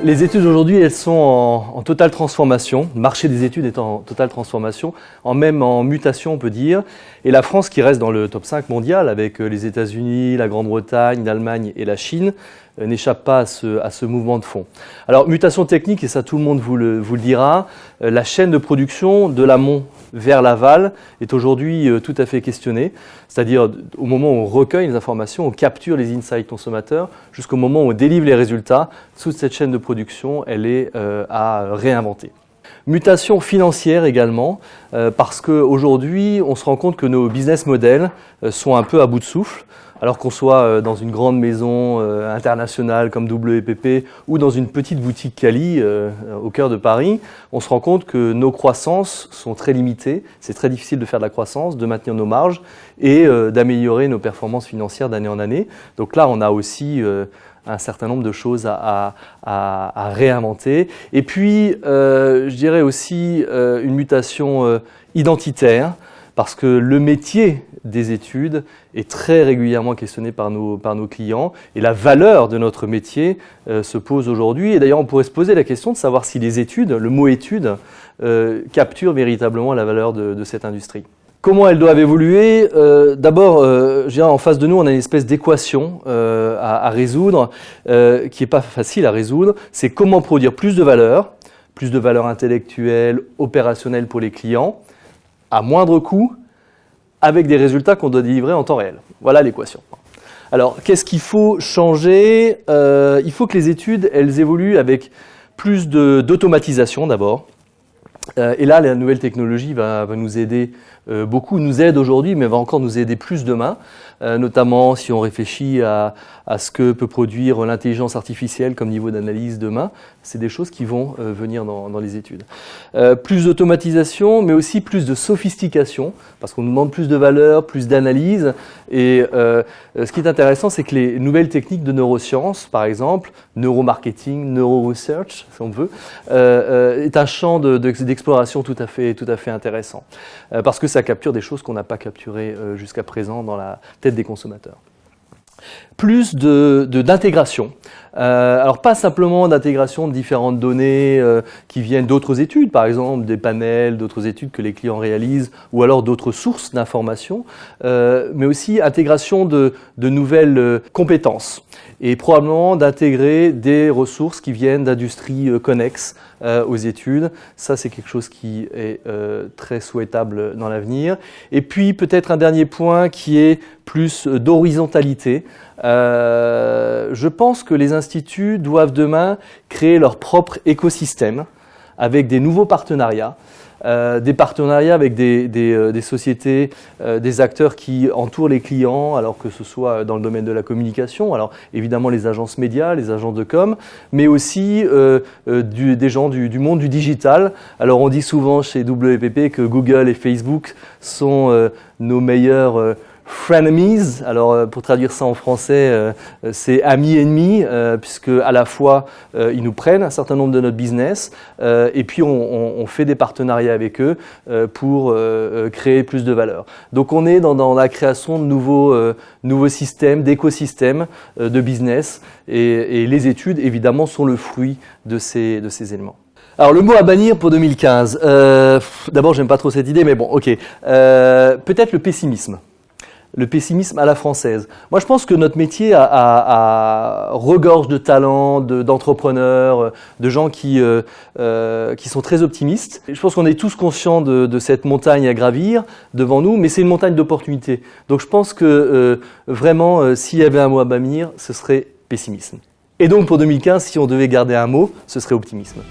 Les études aujourd'hui, elles sont en totale transformation. Le marché des études est en totale transformation, même en mutation, on peut dire. Et la France, qui reste dans le top 5 mondial, avec les États-Unis, la Grande-Bretagne, l'Allemagne et la Chine, n'échappe pas à ce mouvement de fond. Alors, mutation technique, et ça tout le monde vous le dira, la chaîne de production de l'amont vers l'aval est aujourd'hui tout à fait questionnée. C'est-à-dire au moment où on recueille les informations, on capture les insights consommateurs, jusqu'au moment où on délivre les résultats, toute cette chaîne de production, elle est à réinventer. Mutation financière également, parce qu'aujourd'hui, on se rend compte que nos business models sont un peu à bout de souffle. Alors qu'on soit dans une grande maison internationale comme WPP ou dans une petite boutique Cali au cœur de Paris, on se rend compte que nos croissances sont très limitées. C'est très difficile de faire de la croissance, de maintenir nos marges et d'améliorer nos performances financières d'année en année. Donc là, on a aussi un certain nombre de choses à réinventer. Et puis, je dirais aussi une mutation identitaire, parce que le métier des études est très régulièrement questionné par nos clients et la valeur de notre métier se pose aujourd'hui. Et d'ailleurs, on pourrait se poser la question de savoir si les études, le mot études, capture véritablement la valeur de cette industrie. Comment elles doivent évoluer? D'abord, en face de nous, on a une espèce d'équation à résoudre qui n'est pas facile à résoudre. C'est comment produire plus de valeur intellectuelle, opérationnelle pour les clients, à moindre coût, avec des résultats qu'on doit délivrer en temps réel. Voilà l'équation. Alors, qu'est-ce qu'il faut changer? Il faut que les études, elles évoluent avec plus d'automatisation d'abord. Et là, la nouvelle technologie va nous aider beaucoup, nous aide aujourd'hui, mais va encore nous aider plus demain, notamment si on réfléchit à ce que peut produire l'intelligence artificielle comme niveau d'analyse demain. C'est des choses qui vont venir dans les études. Plus d'automatisation, mais aussi plus de sophistication, parce qu'on nous demande plus de valeur, plus d'analyse. Et ce qui est intéressant, c'est que les nouvelles techniques de neurosciences, par exemple, neuromarketing, neuroresearch, si on veut, est un champ d'exploration tout à fait intéressant. Parce que ça capture des choses qu'on n'a pas capturées jusqu'à présent dans la tête des consommateurs. Plus d'intégration. Alors pas simplement d'intégration de différentes données qui viennent d'autres études, par exemple des panels, d'autres études que les clients réalisent, ou alors d'autres sources d'informations, mais aussi intégration de nouvelles compétences et probablement d'intégrer des ressources qui viennent d'industries connexes aux études. Ça, c'est quelque chose qui est très souhaitable dans l'avenir. Et puis peut-être un dernier point qui est plus d'horizontalité. Je pense que les instituts doivent demain créer leur propre écosystème avec des nouveaux partenariats. Des partenariats avec des sociétés, des acteurs qui entourent les clients, alors que ce soit dans le domaine de la communication, alors évidemment les agences médias, les agences de com, mais aussi des gens du monde du digital. Alors on dit souvent chez WPP que Google et Facebook sont nos meilleurs frenemies. Alors pour traduire ça en français, c'est amis ennemis, puisque à la fois ils nous prennent un certain nombre de notre business, et puis on fait des partenariats avec eux pour créer plus de valeur. Donc on est dans la création de nouveaux systèmes, d'écosystèmes de business, et les études évidemment sont le fruit de ces éléments. Alors le mot à bannir pour 2015. D'abord j'aime pas trop cette idée, mais bon, ok. Peut-être le pessimisme. Le pessimisme à la française. Moi, je pense que notre métier regorge de talents, d'entrepreneurs, de gens qui sont très optimistes. Je pense qu'on est tous conscients de cette montagne à gravir devant nous, mais c'est une montagne d'opportunités. Donc, je pense que vraiment, s'il y avait un mot à bannir, ce serait pessimisme. Et donc, pour 2015, si on devait garder un mot, ce serait optimisme.